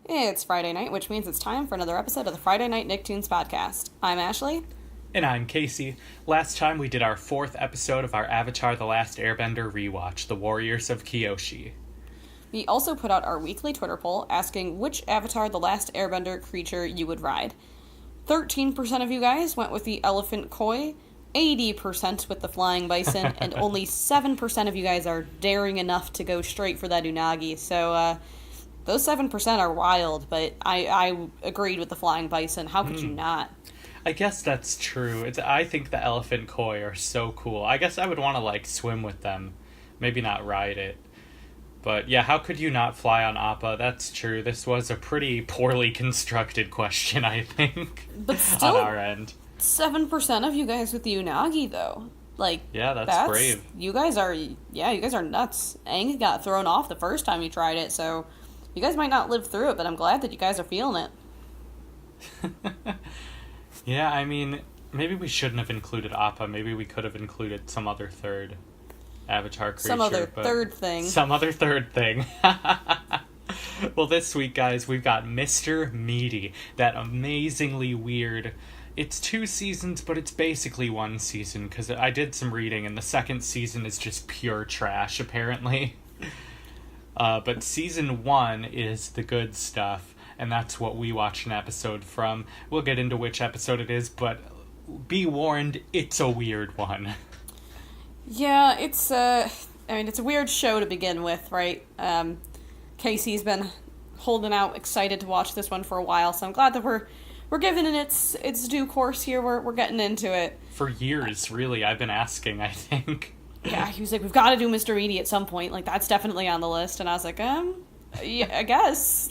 It's Friday night, which means it's time for another episode of the Friday Night Nicktoons podcast. I'm Ashli. And I'm Casey. Last time we did our 4th episode of our Avatar The Last Airbender rewatch, The Warriors of Kyoshi. We also put out our weekly Twitter poll asking which Avatar The Last Airbender creature you would ride. 13% of you guys went with the elephant koi, 80% with the flying bison, and only 7% of you guys are daring enough to go straight for that unagi. So, those 7% are wild, but I agreed with the flying bison. How could you not? I guess that's true. I think the elephant koi are so cool. I guess I would want to, swim with them. Maybe not ride it. But yeah, how could you not fly on Appa? That's true. This was a pretty poorly constructed question, I think. But still, on our end. 7% of you guys with the unagi, though. Yeah, that's brave. You guys are nuts. Aang got thrown off the first time you tried it, so you guys might not live through it, but I'm glad that you guys are feeling it. Yeah, I mean, maybe we shouldn't have included Appa. Maybe we could have included some other third Avatar creature. Some other third thing. Some other third thing. Well, this week, guys, we've got Mr. Meaty. That amazingly weird... It's 2 seasons, but it's basically 1 season, because I did some reading, and the second season is just pure trash, apparently. But season 1 is the good stuff. And that's what we watched an episode from. We'll get into which episode it is, but be warned, it's a weird one. Yeah, it's a weird show to begin with, right? Casey's been holding out, excited to watch this one for a while, so I'm glad that we're giving it its due course here. We're getting into it. For years, really, I've been asking, I think. Yeah, he was like, we've got to do Mr. Meaty at some point. That's definitely on the list. And I was like, yeah, I guess.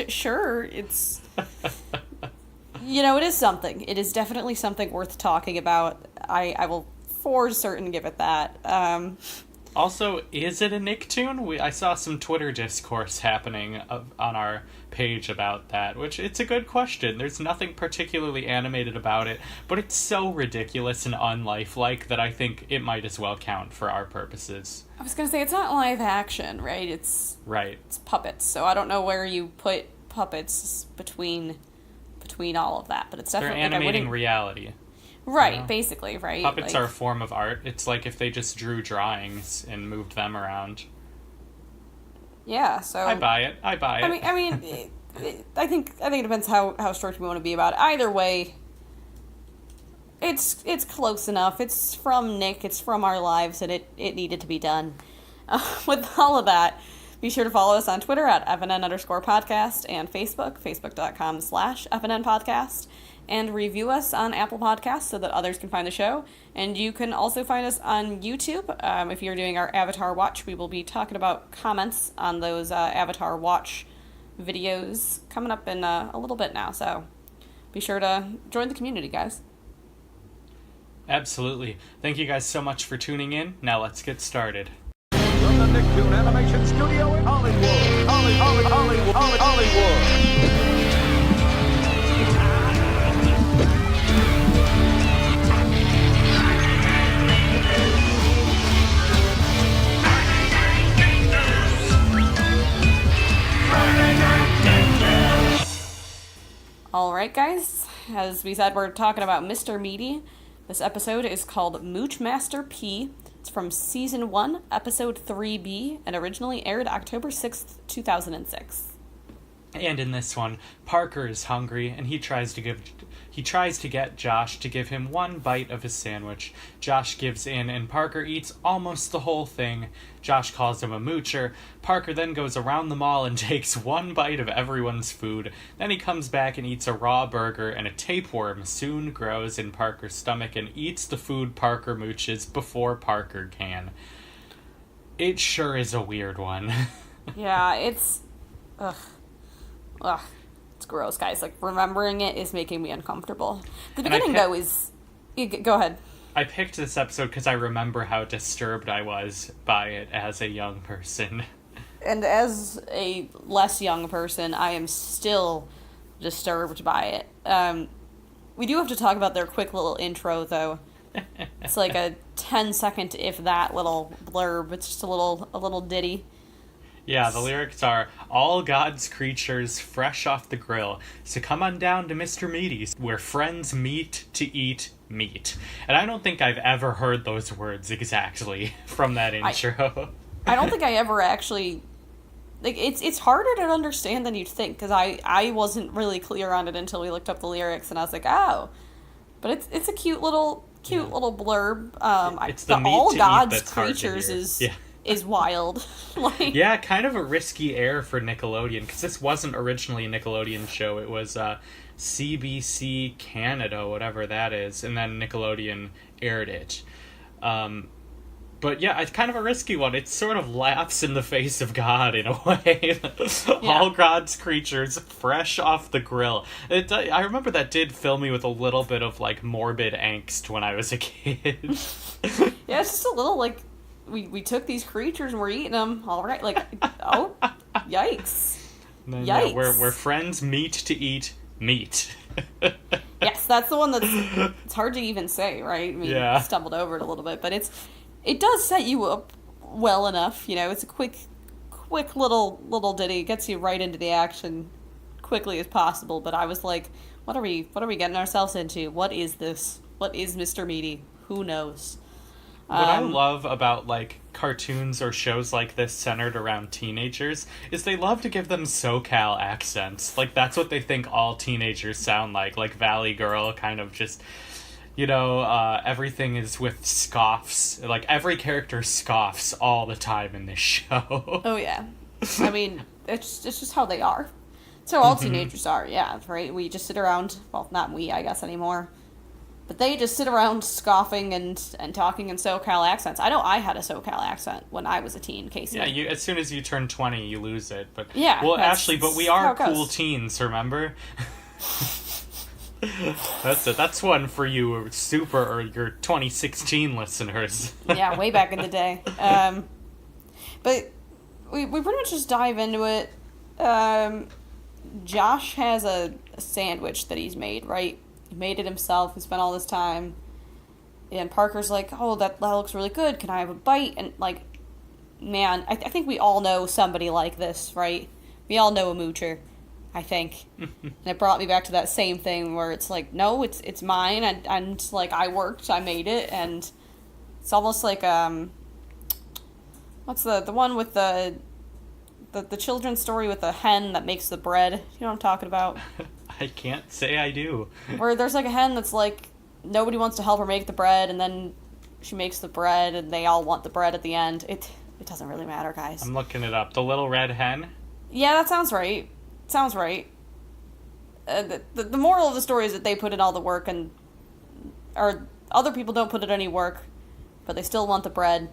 Sure, it's... it is something. It is definitely something worth talking about. I will for certain give it that. Also, is it a Nicktoon? I saw some Twitter discourse happening on our page about that, which it's a good question. There's nothing particularly animated about it, but it's so ridiculous and unlifelike that I think it might as well count for our purposes. I was gonna say, it's not live action, right? Right. It's puppets, so I don't know where you put puppets between all of that, but it's definitely... They're animating reality. Right, basically, right? Puppets are a form of art. It's like if they just drew drawings and moved them around. Yeah, so... I buy it. I think it depends how strict we want to be about it. Either way, it's close enough. It's from Nick. It's from our lives, and it needed to be done. With all of that, be sure to follow us on Twitter at FNN_podcast and Facebook.com/FNN podcast. And review us on Apple Podcasts so that others can find the show. And you can also find us on YouTube. If you're doing our Avatar Watch, we will be talking about comments on those Avatar Watch videos coming up in a little bit now. So be sure to join the community, guys. Absolutely. Thank you guys so much for tuning in. Now let's get started. From the Nicktoon Animation Studio in Hollywood. Alright, guys, as we said, we're talking about Mr. Meaty. This episode is called Moochmaster P. It's from Season 1, Episode 3B, and originally aired October 6th, 2006. And in this one, Parker is hungry, and he tries to get Josh to give him one bite of his sandwich. Josh gives in, and Parker eats almost the whole thing. Josh calls him a moocher. Parker then goes around the mall and takes one bite of everyone's food. Then he comes back and eats a raw burger, and a tapeworm soon grows in Parker's stomach and eats the food Parker mooches before Parker can. It sure is a weird one. Yeah, it's... Ugh, it's gross, guys. Remembering it is making me uncomfortable. The beginning, though, is... Go ahead. I picked this episode because I remember how disturbed I was by it as a young person. And as a less young person, I am still disturbed by it. We do have to talk about their quick little intro, though. It's a 10-second, if that, little blurb. It's just a little ditty. Yeah, the lyrics are, all God's creatures fresh off the grill, so come on down to Mr. Meaty's, where friends meet to eat meat. And I don't think I've ever heard those words exactly from that intro. I don't think I ever actually... Like, it's harder to understand than you'd think, because I wasn't really clear on it until we looked up the lyrics, and I was like, oh. But it's a cute little blurb. It's the meat all to God's eat that's hard to creatures hear. is wild. Like, Yeah, kind of a risky air for Nickelodeon, because this wasn't originally a Nickelodeon show. It was CBC Canada, whatever that is, and then Nickelodeon aired it. But yeah, it's kind of a risky one. It sort of laughs in the face of God in a way. All God's creatures fresh off the grill. I remember that did fill me with a little bit of like morbid angst when I was a kid. yeah, it's just a little like, we took these creatures and we're eating them. All right, like, oh, yikes. And then, Yikes. Yeah, where friends meet to eat meat. Yes, that's the one it's hard to even say, right? I mean, Yeah. stumbled over it a little bit, but it does set you up well enough, you know. It's a quick little ditty. It gets you right into the action quickly as possible, but I was like, what are we getting ourselves into? What is this? What is Mr. Meaty? Who knows? What I love about, like, cartoons or shows like this centered around teenagers is they love to give them SoCal accents. Like, that's what they think all teenagers sound like Valley Girl, kind of just, you know, everything is with scoffs. Like, every character scoffs all the time in this show. Oh, yeah. I mean, it's just how they are. It's how all teenagers are, yeah, right? We just sit around, well, not we, I guess, anymore. But they just sit around scoffing and talking in SoCal accents. I know I had a SoCal accent when I was a teen, Casey. Yeah, as soon as you turn 20, you lose it. But yeah. Well, Ashley, but we are how it goes. cool teens, remember? That's it. That's one for you, or your 2016 listeners. Yeah, way back in the day. But we pretty much just dive into it. Josh has a sandwich that he's made, right? He made it himself. He spent all this time. And Parker's like, oh, that looks really good. Can I have a bite? And, like, man, I think we all know somebody like this, right? We all know a moocher, I think. And it brought me back to that same thing where it's like, no, it's mine. And like, I worked. I made it. And it's almost like, what's the one with the children's story with the hen that makes the bread? You know what I'm talking about? I can't say I do. Where there's like a hen that's like, nobody wants to help her make the bread, and then she makes the bread, and they all want the bread at the end. It doesn't really matter, guys. I'm looking it up. The Little Red Hen? Yeah, that sounds right. Sounds right. The moral of the story is that they put in all the work, or other people don't put in any work, but they still want the bread,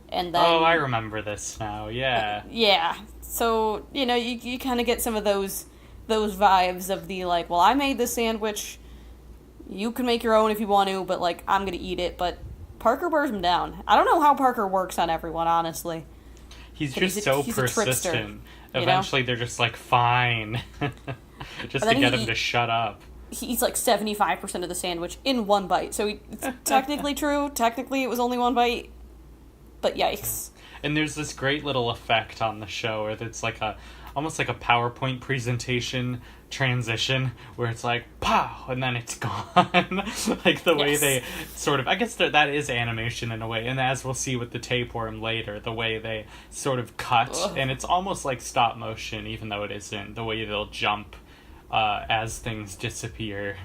and then... Oh, I remember this now, yeah. Yeah. So, you know, you kind of get some of those vibes of the, like, well, I made this sandwich, you can make your own if you want to, but, like, I'm gonna eat it, but Parker wears him down. I don't know how Parker works on everyone, honestly. He's But just so he's a trickster, persistent. you know? Eventually they're just like, fine. Just to get him to shut up. He eats, like, 75% of the sandwich in one bite, so it's technically true. Technically it was only one bite, but yikes. And there's this great little effect on the show where it's like almost like a PowerPoint presentation transition where it's like pow and then it's gone. Like the way they sort of, I guess that is animation in a way, and as we'll see with the tapeworm later, the way they sort of cut. And it's almost like stop motion, even though it isn't, the way they'll jump as things disappear.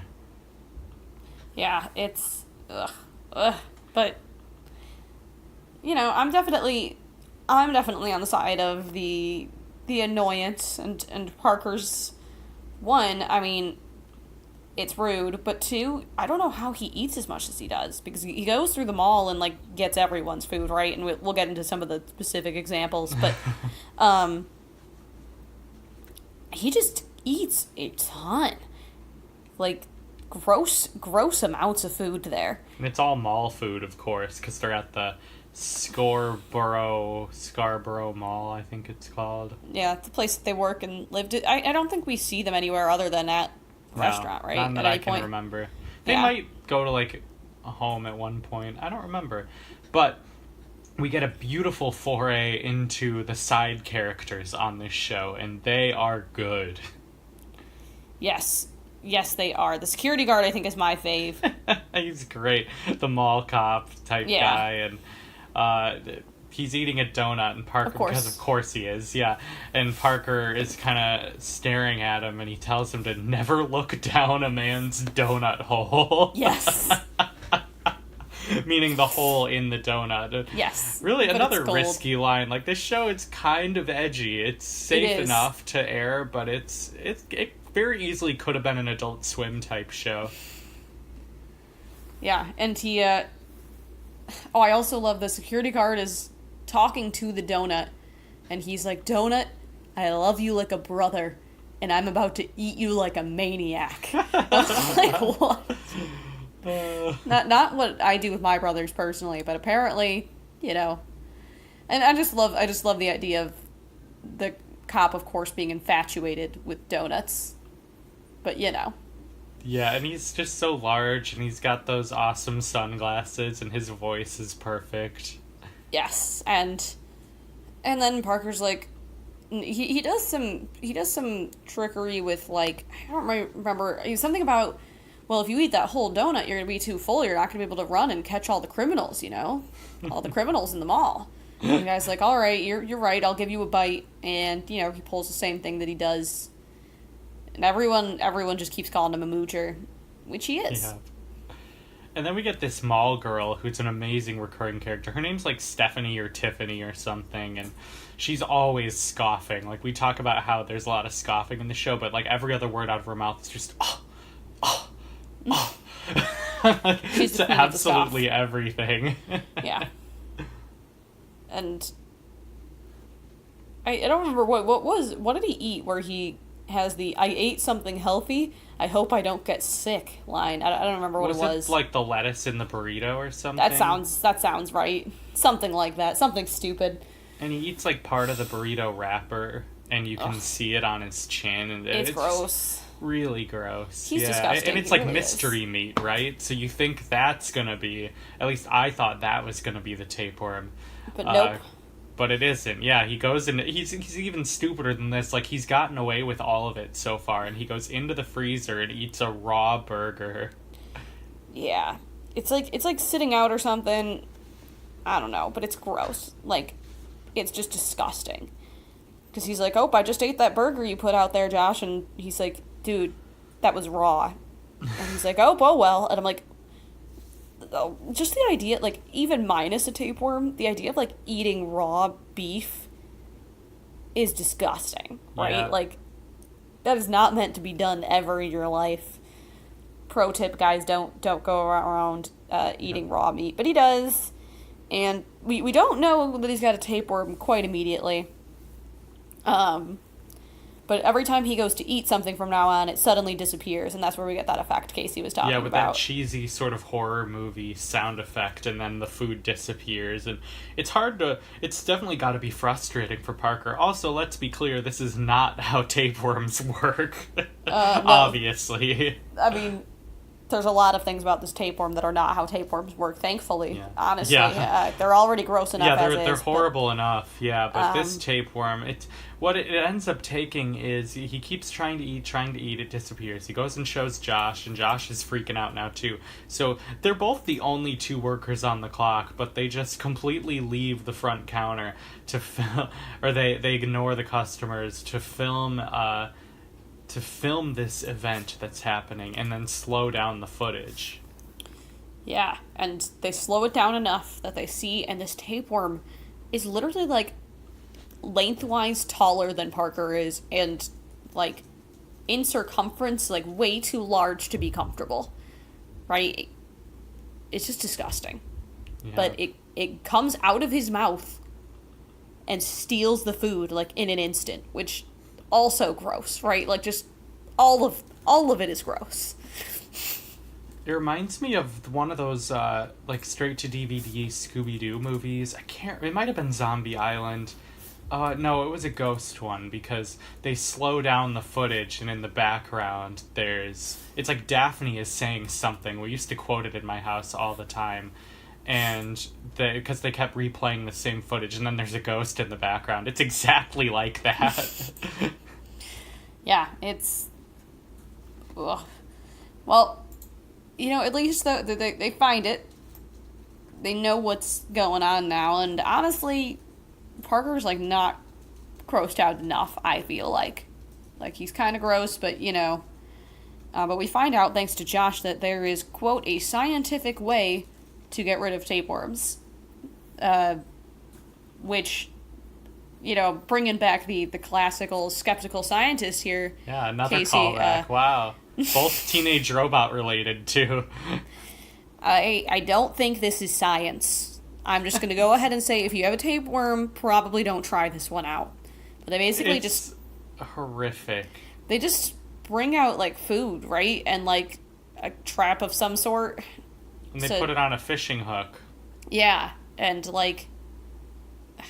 Yeah, it's but you know, I'm definitely on the side of the annoyance and Parker's. One, I mean, it's rude, but two, I don't know how he eats as much as he does, because he goes through the mall and, like, gets everyone's food, right? And we'll get into some of the specific examples, but he just eats a ton. Like, gross amounts of food there. And it's all mall food, of course, because they're at the Scarborough Mall, I think it's called. Yeah, the place that they work and lived. I don't think we see them anywhere other than at a restaurant, right? None that I can remember. They Yeah. might go to, like, a home at one point. I don't remember. But we get a beautiful foray into the side characters on this show, and they are good. Yes. Yes, they are. The security guard, I think, is my fave. He's great. The mall cop type guy, and he's eating a donut, and Parker, because of course he is, and Parker is kind of staring at him, and he tells him to never look down a man's donut hole. Yes. Meaning the hole in the donut. Yes. Really, another risky line. Like, this show is kind of edgy. It's safe enough to air, but it very easily could have been an Adult Swim type show. Yeah, and he, I also love the security guard is talking to the donut, and he's like, "Donut, I love you like a brother, and I'm about to eat you like a maniac." Like, what? Not what I do with my brothers personally, but apparently, and I just love the idea of the cop, of course, being infatuated with donuts, but Yeah, and he's just so large, and he's got those awesome sunglasses, and his voice is perfect. Yes, and then Parker's like, he does some trickery with, like, I don't remember, something about, well, if you eat that whole donut, you're going to be too full, you're not going to be able to run and catch all the criminals, all the criminals in the mall. And the guy's like, all right, you're right, I'll give you a bite, and, he pulls the same thing that he does, and everyone just keeps calling him a moocher, which he is. Yeah. And then we get this mall girl who's an amazing recurring character. Her name's like Stephanie or Tiffany or something, and she's always scoffing. Like, we talk about how there's a lot of scoffing in the show, but, like, every other word out of her mouth is just, She's to absolutely everything. Yeah. And I don't remember what did he eat where he has the "I ate something healthy, I hope I don't get sick" line. I don't remember what it was. Was it like the lettuce in the burrito or something? That sounds right. Something like that. Something stupid. And he eats like part of the burrito wapper, and you can see it on his chin, and it's gross. Really gross. He's disgusting. And it's like really mystery meat, right? So you think that's gonna be, at least I thought that was gonna be the tapeworm. But nope. But it isn't. Yeah, he goes in. He's even stupider than this. Like, he's gotten away with all of it so far, and he goes into the freezer and eats a raw burger. Yeah, it's like sitting out or something. I don't know, but it's gross. Like, it's just disgusting. Because he's like, "Oh, I just ate that burger you put out there, Josh," and he's like, "Dude, that was raw." And he's like, "Oh, well," and I'm like, just the idea, like, even minus a tapeworm, the idea of, like, eating raw beef is disgusting, right? Yeah. Like, that is not meant to be done ever in your life. Pro tip, guys, don't go around eating raw meat, but he does, and we don't know that he's got a tapeworm quite immediately. But every time he goes to eat something from now on, it suddenly disappears, and that's where we get that effect Casey was talking about. Yeah, with that cheesy sort of horror movie sound effect, and then the food disappears, and it's definitely got to be frustrating for Parker. Also, let's be clear, this is not how tapeworms work, No. Obviously. I mean, there's a lot of things about this tapeworm that are not how tapeworms work, thankfully, honestly. Yeah. They're already gross enough they're horrible enough, but this tapeworm, what it ends up taking is he keeps trying to eat, it disappears. He goes and shows Josh, and Josh is freaking out now too. So they're both the only two workers on the clock, but they just completely leave the front counter to film, or they ignore the customers to film this event that's happening, and then slow down the footage. Yeah, and they slow it down enough that they see, and this tapeworm is literally, like, lengthwise taller than Parker is, and, like, in circumference, like, way too large to be comfortable, right? It's just disgusting. Yeah. But it comes out of his mouth and steals the food, like, in an instant, which also gross, right? Like, just all of it is gross. It reminds me of one of those like straight to DVD Scooby-Doo movies. It might have been Zombie Island. No, it was a ghost one, because they slow down the footage, and in the background it's like Daphne is saying something. We used to quote it in my house all the time. and because they kept replaying the same footage, and then there's a ghost in the background. It's exactly like that. Yeah, it's... Ugh. Well, at least they find it. They know what's going on now, and honestly, Parker's, not grossed out enough, I feel like. He's kind of gross, but, but we find out, thanks to Josh, that there is, quote, a scientific way to get rid of tapeworms. Which, bringing back the classical skeptical scientist here. Yeah, another Casey, callback. Wow. Both teenage robot related, too. I don't think this is science. I'm just going to go ahead and say if you have a tapeworm, probably don't try this one out. But they basically it's horrific. They just bring out, food, right? And, a trap of some sort. And they put it on a fishing hook. Yeah, and,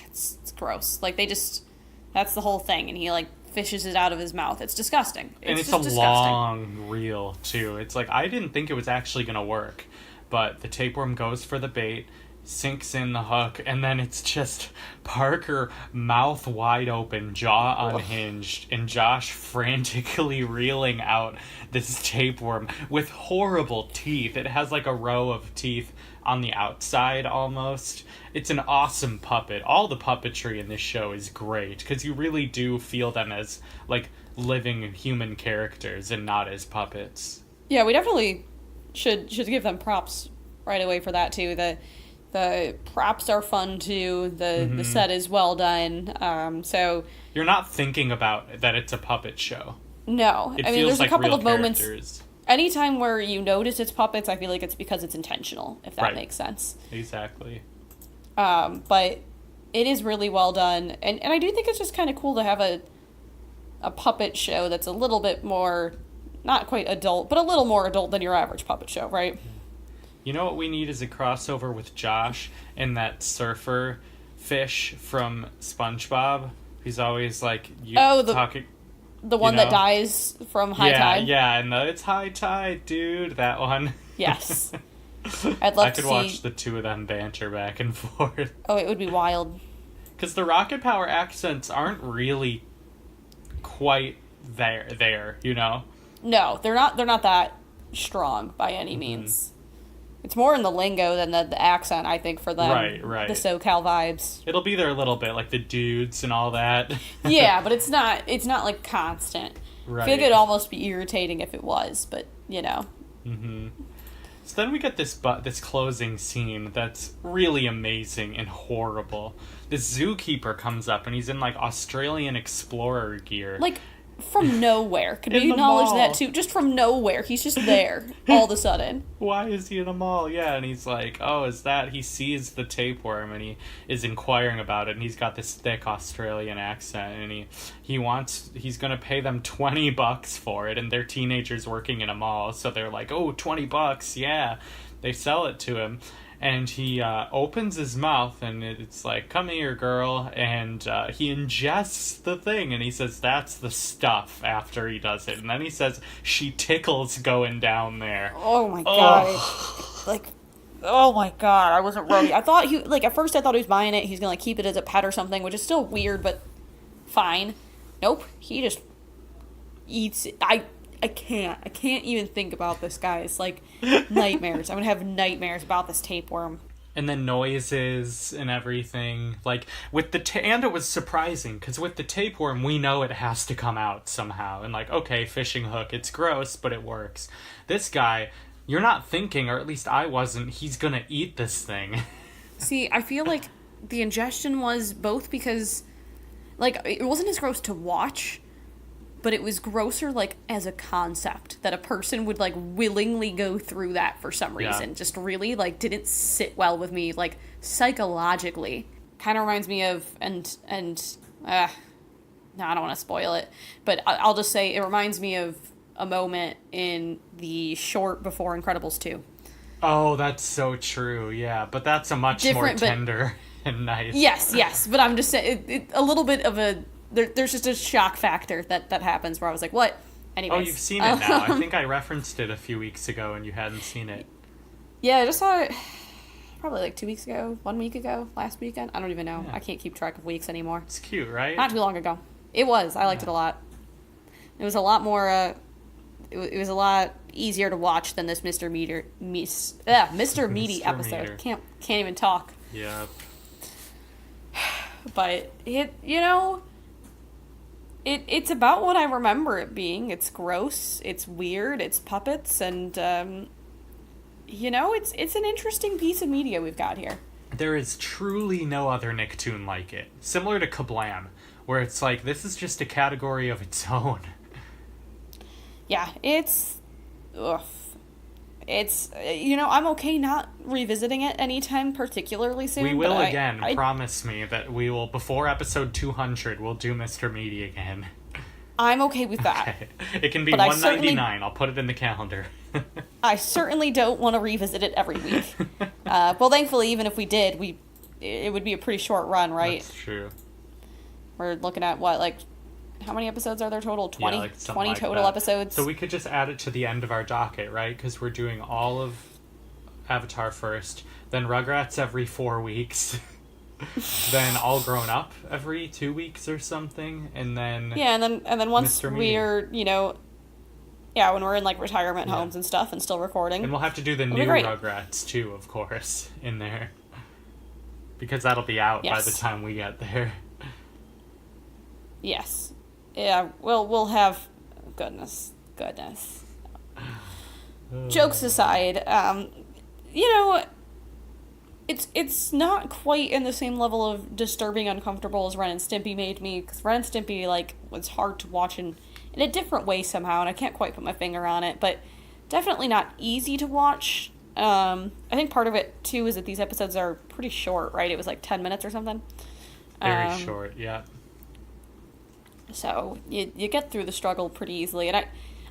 it's gross. That's the whole thing, and he, fishes it out of his mouth. It's disgusting. It's a disgusting. long reel, too. It's I didn't think it was actually going to work. But the tapeworm goes for the bait, sinks in the hook, and then it's just Parker mouth wide open, jaw unhinged, and Josh frantically reeling out this tapeworm with horrible teeth. It has a row of teeth on the outside almost. It's an awesome puppet. All the puppetry in this show is great because you really do feel them as living human characters and not as puppets. Yeah, we definitely should give them props right away for that too. The props are fun too. The set is well done. So you're not thinking about that it's a puppet show. No, I mean there's a couple of moments. Characters. Anytime where you notice it's puppets, I feel like it's because it's intentional. If that makes sense. Exactly. But it is really well done, and I do think it's just kind of cool to have a puppet show that's a little bit more, not quite adult, but a little more adult than your average puppet show, right? You know what we need is a crossover with Josh and that surfer fish from SpongeBob. He's always talking. The one that dies from high tide? Yeah, and it's high tide, dude. That one. Yes. I'd love to see... watch the two of them banter back and forth. Oh, it would be wild. Because the Rocket Power accents aren't really quite there, No, they're not that strong by any means. It's more in the lingo than the accent, I think, for them. Right. The SoCal vibes. It'll be there a little bit, the dudes and all that. Yeah, but it's not constant. Right. I feel like it'd almost be irritating if it was, but, Mm-hmm. So then we get this closing scene that's really amazing and horrible. This zookeeper comes up, and he's in, Australian explorer gear. From nowhere. Could we acknowledge that too? Just from nowhere. He's just there all of a sudden. Why is he in a mall? Yeah, and he's like, oh, is that... He sees the tapeworm, and he is inquiring about it, and he's got this thick Australian accent, and he's gonna pay them $20 for it, and they're teenagers working in a mall, so they're like, oh, $20, yeah. They sell it to him. And he opens his mouth, and it's like, come here, girl. And he ingests the thing, and he says, that's the stuff after he does it. And then he says, she tickles going down there. Oh, my God. Oh, my God. I wasn't ready. I thought at first I thought he was buying it. He's going to keep it as a pet or something, which is still weird, but fine. Nope. He just eats it. I can't even think about this, guys. Nightmares. I'm gonna have nightmares about this tapeworm. And then noises and everything. With and it was surprising, because with the tapeworm, we know it has to come out somehow. And okay, fishing hook, it's gross, but it works. This guy, you're not thinking, or at least I wasn't, he's gonna eat this thing. See, I feel like the ingestion was both because, it wasn't as gross to watch, but it was grosser, as a concept, that a person would, willingly go through that for some reason. Yeah. Just really, didn't sit well with me, psychologically. Kind of reminds me of, no, I don't want to spoil it, but I'll just say it reminds me of a moment in the short before Incredibles 2. Oh, that's so true, yeah, but that's a much more tender and nice. Yes, but I'm just saying, a little bit of a... There's just a shock factor that happens where I was like, what? Anyways. Oh, you've seen it now. I think I referenced it a few weeks ago and you hadn't seen it. Yeah, I just saw it probably like 2 weeks ago, 1 week ago, last weekend. I don't even know. Yeah. I can't keep track of weeks anymore. It's cute, right? Not too long ago. It was. I liked it a lot. It was a lot more, it was a lot easier to watch than this Mr. Mr. Meaty episode. Meter. Can't even talk. Yeah. But it's about what I remember it being. It's gross, it's weird, it's puppets, and it's an interesting piece of media we've got here. There is truly no other Nicktoon like it. Similar to Kablam, where it's like, this is just a category of its own. Yeah, it's I'm okay not revisiting it anytime particularly soon. We will but again. I Promise me that we will, before episode 200, we'll do Mr. Meaty again. I'm okay with that. Okay. It can be But $1.99. I'll put it in the calendar. I certainly don't want to revisit it every week. Well, thankfully, even if we did, it would be a pretty short run, right? That's true. We're looking at how many episodes are there total? 20? Yeah, like 20 like total that. episodes? So we could just add it to the end of our docket, right? Because we're doing all of Avatar first, then Rugrats every 4 weeks, then All Grown Up every 2 weeks or something, and then and then once Mr. Meaty. we're when we're in like retirement homes and stuff and still recording. And we'll have to do the new Rugrats too, of course, in there, because that'll be out by the time we get there. Yes. Yeah, we'll have goodness. Jokes aside, it's not quite in the same level of disturbing uncomfortable as Ren and Stimpy made me, because Ren and Stimpy was hard to watch in a different way somehow, and I can't quite put my finger on it, but definitely not easy to watch. I think part of it too is that these episodes are pretty short, right? It was like 10 minutes or something. Very short, yeah. So you get through the struggle pretty easily, and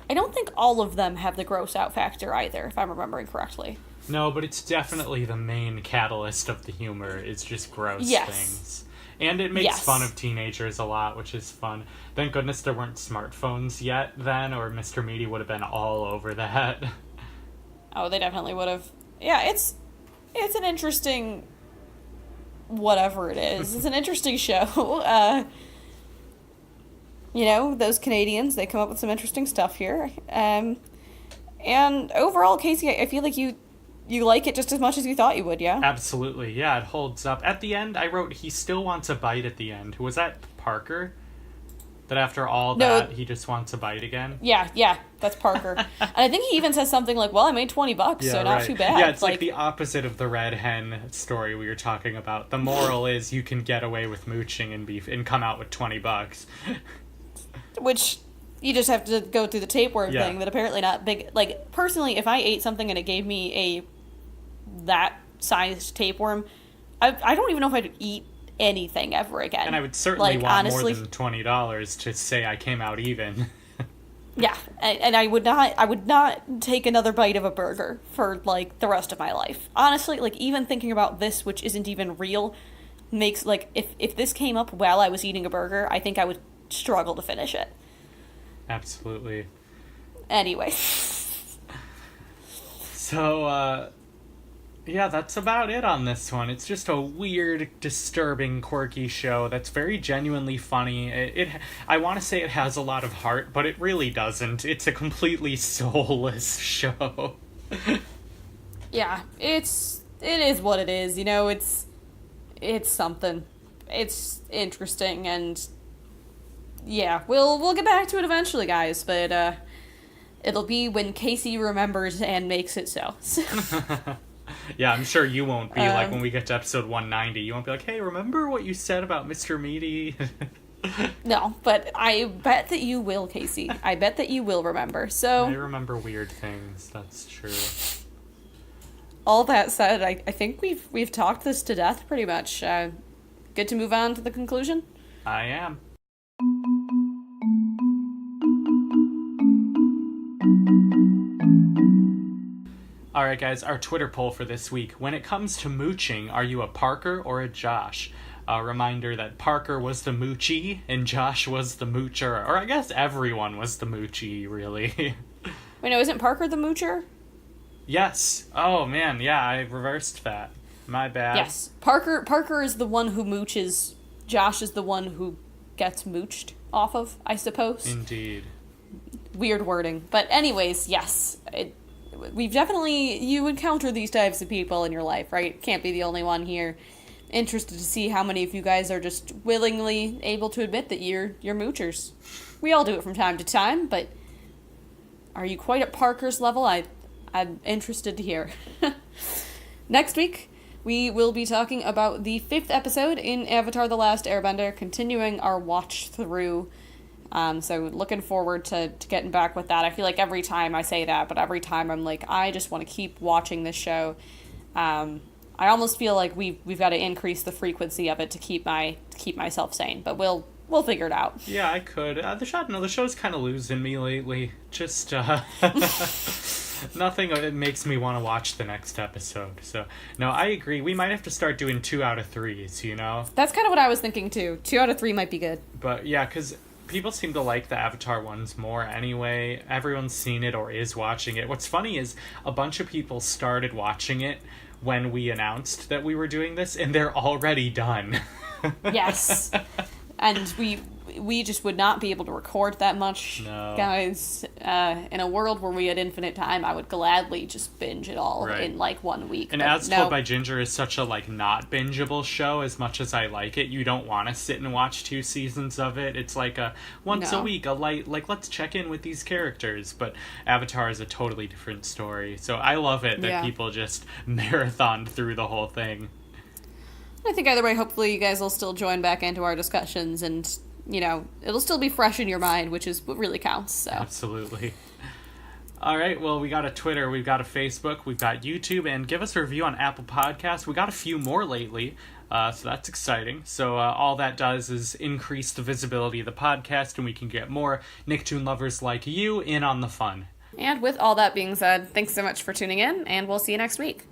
I don't think all of them have the gross out factor either, if I'm remembering correctly. No, but it's definitely the main catalyst of the humor. It's just gross things. And it makes fun of teenagers a lot, which is fun. Thank goodness there weren't smartphones yet then, or Mr. Meaty would have been all over that. Oh, they definitely would have. Yeah, it's an interesting whatever it is. It's an interesting show. Those Canadians, they come up with some interesting stuff here. And overall, Casey, I feel like you like it just as much as you thought you would, yeah? Absolutely, yeah, it holds up. At the end, I wrote, he still wants a bite at the end. Was that Parker? That after all that, he just wants a bite again? Yeah, that's Parker. And I think he even says something like, well, I made $20, so not too bad. Yeah, it's like the opposite of the red hen story we were talking about. The moral is you can get away with mooching and come out with $20. Which you just have to go through the tapeworm thing that apparently not big. Like, personally, if I ate something and it gave me that sized tapeworm, I don't even know if I'd eat anything ever again. And I would certainly want more than $20 to say I came out even. Yeah, and I would not take another bite of a burger for, the rest of my life. Honestly, even thinking about this, which isn't even real, makes, if this came up while I was eating a burger, I think I would struggle to finish it. Absolutely. Anyway. So, yeah, that's about it on this one. It's just a weird, disturbing, quirky show that's very genuinely funny. I want to say it has a lot of heart, but it really doesn't. It's a completely soulless show. Yeah, it is what it is. It's something. It's interesting, and yeah, we'll get back to it eventually, guys, but it'll be when Casey remembers and makes it so. Yeah, I'm sure you won't be when we get to episode 190. You won't be like, hey, remember what you said about Mr. Meaty? No, but I bet that you will, Casey. I bet that you will remember. So I remember weird things. That's true. All that said, I think we've talked this to death pretty much. Good to move on to the conclusion? I am. Alright guys, our Twitter poll for this week. When it comes to mooching, are you a Parker or a Josh? A reminder that Parker was the moochie and Josh was the moocher. Or I guess everyone was the moochie, really. Wait, no, isn't Parker the moocher? Yes. Oh man, yeah, I reversed that. my bad. Yes. Parker is the one who mooches. Josh is the one who gets mooched off of, I suppose. Indeed. Weird wording. But anyways, yes. You encounter these types of people in your life, right? Can't be the only one here. Interested to see how many of you guys are just willingly able to admit that you're moochers. We all do it from time to time, but are you quite at Parker's level? I'm interested to hear. Next week, we will be talking about the 5th episode in Avatar: The Last Airbender, continuing our watch through. So looking forward to getting back with that. I feel like every time I say that, but every time I'm like, I just want to keep watching this show. I almost feel like we've got to increase the frequency of it to keep myself sane, but we'll figure it out. Yeah, I could. The show's kind of losing me lately. Just nothing that makes me want to watch the next episode. So no, I agree. We might have to start doing 2 out of 3s. You know. That's kind of what I was thinking too. 2 out of 3 might be good. But yeah, because people seem to like the Avatar ones more anyway. Everyone's seen it or is watching it. What's funny is a bunch of people started watching it when we announced that we were doing this, and they're already done. Yes. And we just would not be able to record that much, No. guys. In a world where we had infinite time, I would gladly just binge it all in like 1 week. And As Told by Ginger is such a not bingeable show. As much as I like it, you don't want to sit and watch 2 seasons of it. It's like a once a week, a light, let's check in with these characters. But Avatar is a totally different story. So I love it that people just marathoned through the whole thing. I think either way, hopefully you guys will still join back into our discussions, and it'll still be fresh in your mind, which is what really counts. So absolutely. All right, well, we got a Twitter, we've got a Facebook, we've got YouTube, and give us a review on Apple Podcasts. We got a few more lately, so that's exciting. So all that does is increase the visibility of the podcast, and we can get more Nicktoon lovers like you in on the fun. And with all that being said, thanks so much for tuning in, and we'll see you next week.